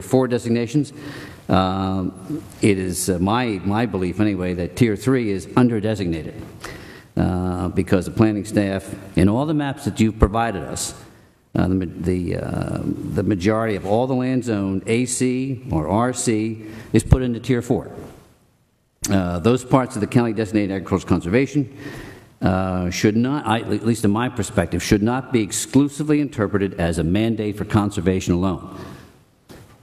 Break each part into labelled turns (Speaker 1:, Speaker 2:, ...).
Speaker 1: 4 designations. It is my belief anyway that Tier 3 is under-designated because the planning staff, in all the maps that you've provided us, the majority of all the land zoned AC or RC is put into Tier 4. Those parts of the county designated agricultural conservation should not, at least in my perspective, should not be exclusively interpreted as a mandate for conservation alone.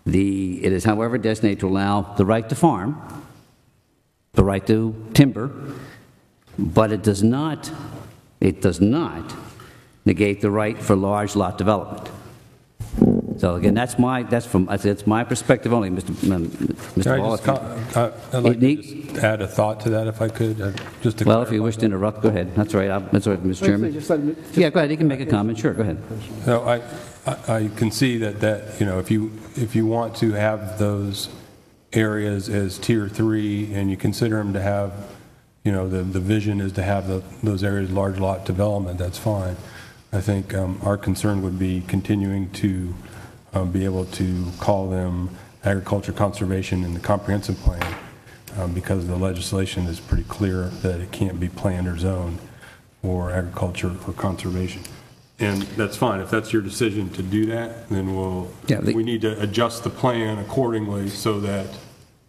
Speaker 1: It is, however, designated to allow the right to farm, the right to timber, but it does not negate the right for large lot development. So again, that's my perspective only, Mr. Ball.
Speaker 2: I'd like to just add a thought to that, if I could.
Speaker 1: Well, if you wish to interrupt, go ahead. That's all right. That's all right, Mr. Chairman. Yeah, go ahead. You can make a comment. Sure, go ahead.
Speaker 2: No, I can see that you know, if you want to have those areas as Tier 3 and you consider them to have, you know, the vision is to have those areas large lot development, that's fine. I think our concern would be continuing to be able to call them agriculture conservation in the comprehensive plan because the legislation is pretty clear that it can't be planned or zoned for agriculture or conservation. And that's fine. If that's your decision to do that, then we need to adjust the plan accordingly so that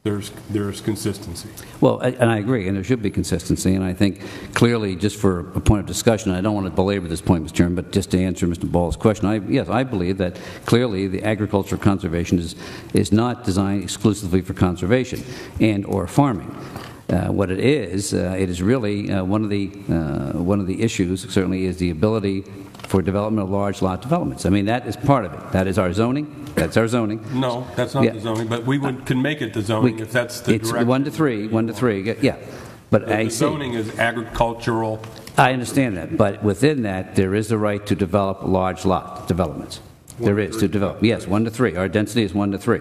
Speaker 2: there's consistency.
Speaker 1: Well, and I agree, and there should be consistency, and I think clearly, just for a point of discussion, I don't want to belabor this point, Mr. Chairman, but just to answer Mr. Ball's question, yes, I believe that clearly the agricultural conservation is not designed exclusively for conservation and or farming. What it is really one of the issues certainly is the ability for development of large lot developments. I mean, that is part of it. That is our zoning. That's our zoning.
Speaker 2: No, that's not the zoning, but we can make it the zoning if that's the direction.
Speaker 1: It's 1 to 3, 1 to 3, yeah. But
Speaker 2: the zoning is agricultural.
Speaker 1: I understand that, but within that, there is the right to develop large lot developments. There is to develop. Yes, 1 to 3. Our density is 1 to 3.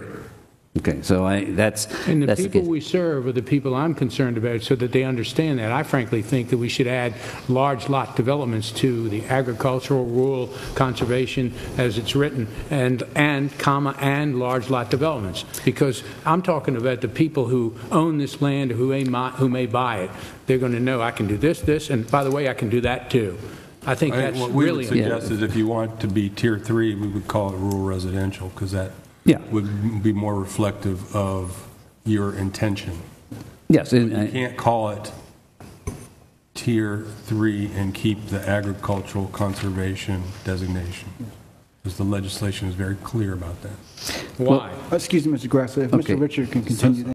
Speaker 1: Okay, so that's
Speaker 3: the people we serve are the people I'm concerned about, so that they understand that. I frankly think that we should add large lot developments to the agricultural, rural, conservation as it's written, and large lot developments, because I'm talking about the people who own this land or who may buy it. They're going to know I can do this, and by the way, I can do that too. I think that's
Speaker 2: what we
Speaker 3: really
Speaker 2: would suggest is if you want to be Tier 3, we would call it rural residential, because that would be more reflective of your intention.
Speaker 1: Yes.
Speaker 2: You can't call it Tier 3 and keep the agricultural conservation designation, because the legislation is very clear about that.
Speaker 3: Why?
Speaker 4: Excuse me, Mr. Grassley, if Mr. Richard can continue.